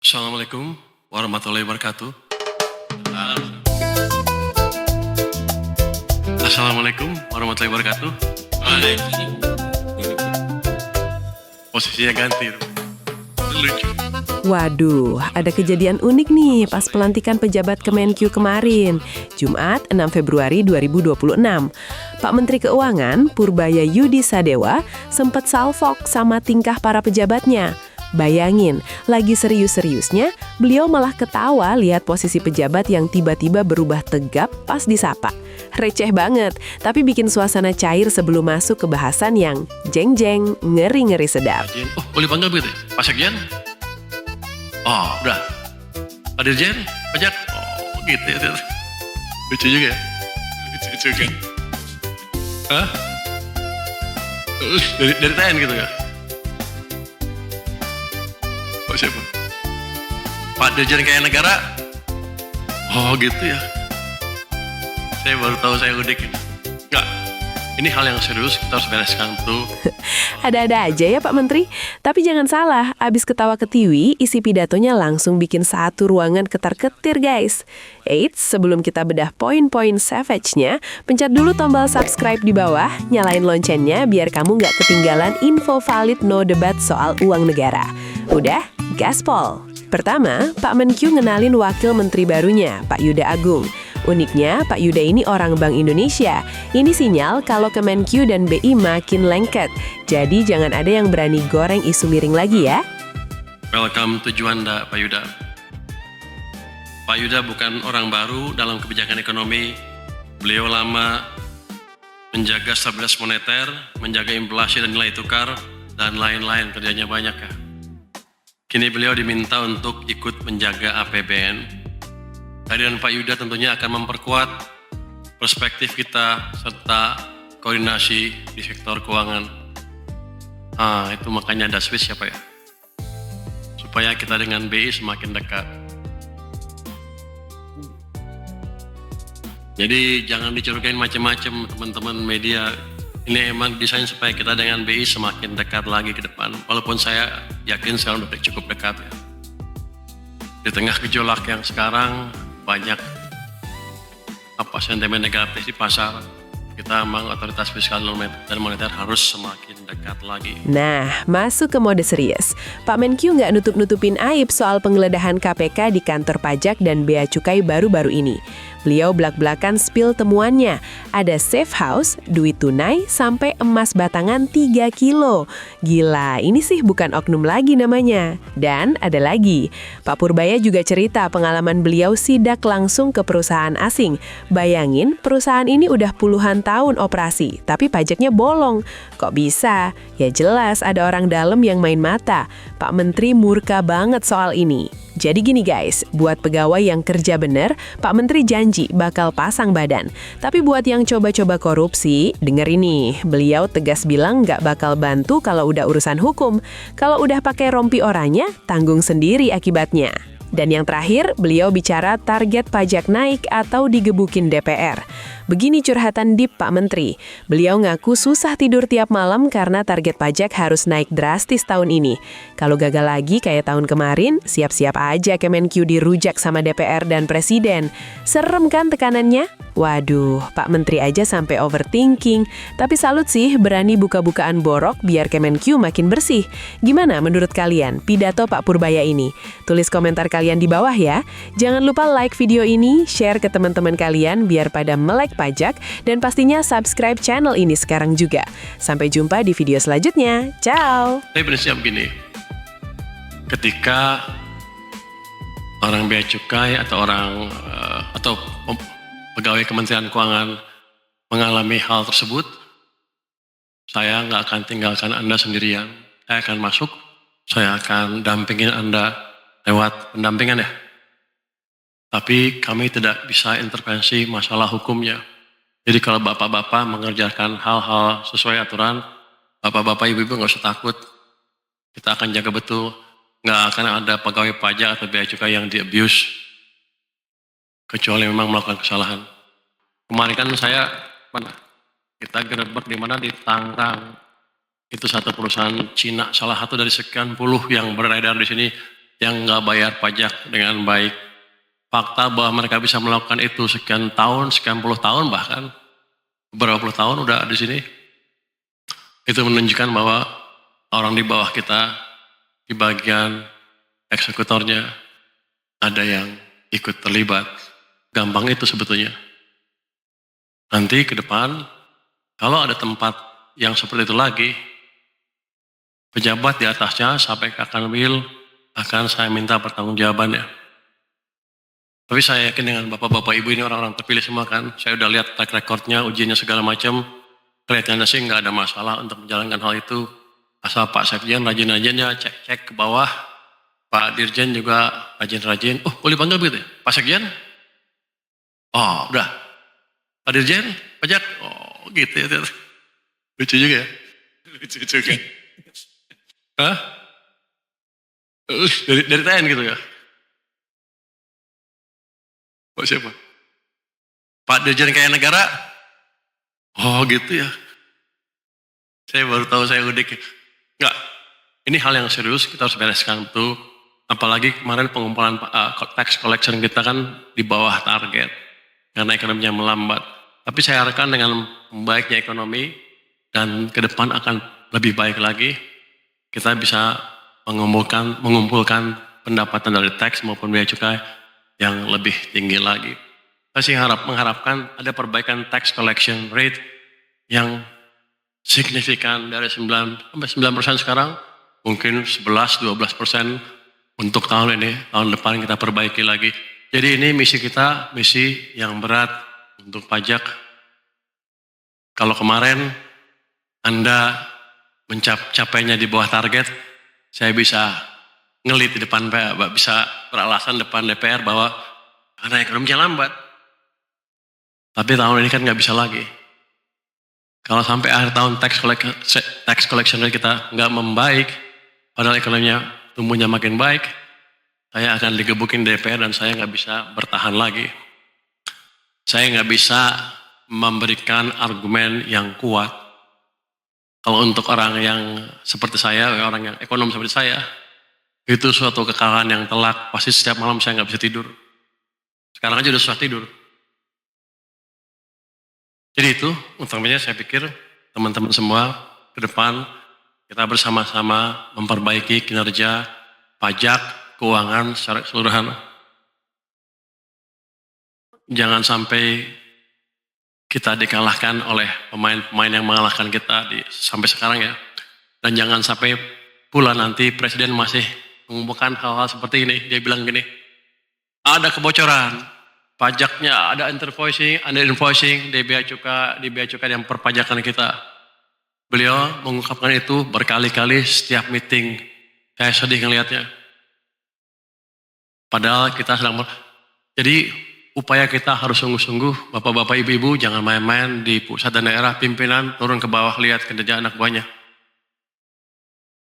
Assalamualaikum warahmatullahi wabarakatuh. Assalamualaikum warahmatullahi wabarakatuh. Posisinya ganti. Lucu. Waduh, ada kejadian unik nih pas pelantikan pejabat Kemenkyu kemarin, Jumat 6 Februari 2026. Pak Menteri Keuangan, Purbaya Yudi Sadewa, sempat salfok sama tingkah para pejabatnya. Bayangin, lagi serius-seriusnya, beliau malah ketawa lihat posisi pejabat yang tiba-tiba berubah tegap pas disapa. Receh banget, tapi bikin suasana cair sebelum masuk ke bahasan yang jeng-jeng, ngeri-ngeri sedap. Jen. Oh, boleh panggil begitu ya? Pak Sekjen? Oh, udah. Pak Dirjen? Pajak? Oh, gitu ya. Lucu juga ya? Lucu juga. Hah? Dari TN gitu ya? Pak siapa? Pak Dirjen kayak negara? Oh gitu ya? Saya baru tahu, saya udik ini. Enggak, ini hal yang serius, kita harus bereskan tuh. Ada-ada aja ya Pak Menteri. Tapi jangan salah, abis ketawa ketiwi, isi pidatonya langsung bikin satu ruangan ketar-ketir guys. Eits, sebelum kita bedah poin-poin savage-nya, pencet dulu tombol subscribe di bawah, nyalain loncengnya biar kamu nggak ketinggalan info valid no debat soal uang negara. Udah, gaspol. Pertama, Pak Menkyu ngenalin wakil menteri barunya, Pak Yuda Agung. Uniknya, Pak Yuda ini orang Bank Indonesia. Ini sinyal kalau Kemenkyu dan BI makin lengket. Jadi jangan ada yang berani goreng isu miring lagi ya. Welcome to Juanda, Pak Yuda. Pak Yuda bukan orang baru dalam kebijakan ekonomi. Beliau lama menjaga stabilitas moneter, menjaga inflasi dan nilai tukar, dan lain-lain, kerjanya banyak ya. Kini beliau diminta untuk ikut menjaga APBN. Kehadiran Pak Yuda tentunya akan memperkuat perspektif kita serta koordinasi di sektor keuangan. Itu makanya ada switch ya Pak ya. Supaya kita dengan BI semakin dekat. Jadi jangan dicurigain macam-macam teman-teman media. Ini emang desain supaya kita dengan BI semakin dekat lagi ke depan. Walaupun saya yakin sekarang udah cukup dekat ya. Di tengah gejolak yang sekarang banyak sentimen negatif di pasar, kita memang otoritas fiskal dan moneter harus semakin dekat lagi. Nah, masuk ke mode serius. Pak Menkyu nggak nutup-nutupin aib soal penggeledahan KPK di kantor pajak dan bea cukai baru-baru ini. Beliau belak-belakan spill temuannya. Ada safe house, duit tunai, sampai emas batangan 3 kilo. Gila, ini sih bukan oknum lagi namanya. Dan ada lagi, Pak Purbaya juga cerita pengalaman beliau sidak langsung ke perusahaan asing. Bayangin, perusahaan ini udah puluhan tahun operasi, tapi pajaknya bolong. Kok bisa? Ya jelas ada orang dalam yang main mata. Pak Menteri murka banget soal ini. Jadi gini guys, buat pegawai yang kerja bener, Pak Menteri janji bakal pasang badan. Tapi buat yang coba-coba korupsi, denger ini, beliau tegas bilang nggak bakal bantu kalau udah urusan hukum. Kalau udah pakai rompi oranye, tanggung sendiri akibatnya. Dan yang terakhir, beliau bicara target pajak naik atau digebukin DPR. Begini curhatan Dip Pak Menteri. Beliau ngaku susah tidur tiap malam karena target pajak harus naik drastis tahun ini. Kalau gagal lagi kayak tahun kemarin, siap-siap aja Kemenkyu dirujak sama DPR dan Presiden. Serem kan tekanannya? Waduh, Pak Menteri aja sampai overthinking. Tapi salut sih berani buka-bukaan borok biar Kemenkyu makin bersih. Gimana menurut kalian pidato Pak Purbaya ini? Tulis komentar kalian di bawah ya. Jangan lupa like video ini, share ke teman-teman kalian biar pada melek pajak, dan pastinya subscribe channel ini sekarang juga. Sampai jumpa di video selanjutnya. Ciao! Saya prinsip begini, ketika orang bea cukai atau pegawai Kementerian Keuangan mengalami hal tersebut, saya nggak akan tinggalkan Anda sendirian. Saya akan masuk, saya akan dampingin Anda lewat pendampingan ya. Tapi kami tidak bisa intervensi masalah hukumnya. Jadi kalau bapak-bapak mengerjakan hal-hal sesuai aturan, bapak-bapak ibu-ibu nggak usah takut. Kita akan jaga betul. Nggak akan ada pegawai pajak atau bea cukai yang di-abuse. Kecuali memang melakukan kesalahan. Kemarin kan kita gerebek di mana di Tangerang. Itu satu perusahaan Cina, salah satu dari sekian puluh yang beredar di sini. yang nggak bayar pajak dengan baik. Fakta bahwa mereka bisa melakukan itu sekian tahun, sekian puluh tahun bahkan, beberapa puluh tahun udah di sini, itu menunjukkan bahwa orang di bawah kita, di bagian eksekutornya, ada yang ikut terlibat. Gampang itu sebetulnya. Nanti ke depan, kalau ada tempat yang seperti itu lagi, pejabat di atasnya sampai ke Kanwil akan saya minta pertanggungjawabannya. Tapi saya yakin dengan bapak-bapak ibu ini orang-orang terpilih semua kan, saya udah lihat track recordnya, ujiannya segala macam, kelihatannya sih nggak ada masalah untuk menjalankan hal itu. Asal Pak Sekjen rajin-rajinnya cek-cek ke bawah, Pak Dirjen juga rajin-rajin. Oh, boleh panggil begitu ya? Pak Sekjen? Oh, udah. Pak Dirjen, pajak? Oh, gitu ya. Lucu juga ya? Lucu juga. Hah? Dari TN gitu ya? Pak siapa? Pak Dirjen Kaya Negara? Oh gitu ya. Saya baru tahu, saya udik. Enggak, ini hal yang serius, kita harus bereskan betul. Apalagi kemarin pengumpulan tax collection kita kan di bawah target. Karena ekonominya melambat. Tapi saya harapkan dengan membaiknya ekonomi dan ke depan akan lebih baik lagi, kita bisa mengumpulkan pendapatan dari tax maupun biaya cukai yang lebih tinggi lagi. Saya sih mengharapkan ada perbaikan tax collection rate yang signifikan dari 9% sekarang, mungkin 11-12% untuk tahun ini, tahun depan kita perbaiki lagi. Jadi ini misi kita, misi yang berat untuk pajak. Kalau kemarin Anda mencapainya di bawah target, saya bisa ngelit di depan, bisa beralasan depan DPR bahwa karena ekonominya lambat. Tapi tahun ini kan nggak bisa lagi. Kalau sampai akhir tahun tax collection rate kita nggak membaik, padahal ekonominya tumbuhnya makin baik, saya akan digebukin DPR dan saya nggak bisa bertahan lagi. Saya nggak bisa memberikan argumen yang kuat. Kalau untuk orang yang seperti saya, orang yang ekonom seperti saya, itu suatu kekalahan yang telak. Pasti setiap malam saya nggak bisa tidur. Sekarang aja udah susah tidur. Jadi itu, utamanya saya pikir teman-teman semua ke depan kita bersama-sama memperbaiki kinerja pajak, keuangan secara keseluruhan. Jangan sampai kita dikalahkan oleh pemain-pemain yang mengalahkan kita sampai sekarang ya. Dan jangan sampai pula nanti Presiden masih mengumumkan hal-hal seperti ini. Dia bilang gini, ada kebocoran, pajaknya ada invoicing di bea cukai yang perpajakan kita. Beliau mengungkapkan itu berkali-kali setiap meeting. Saya sedih ngelihatnya. Padahal kita jadi upaya kita harus sungguh-sungguh. Bapak-bapak, ibu-ibu jangan main-main di pusat dan daerah, pimpinan turun ke bawah lihat kinerja anak buahnya.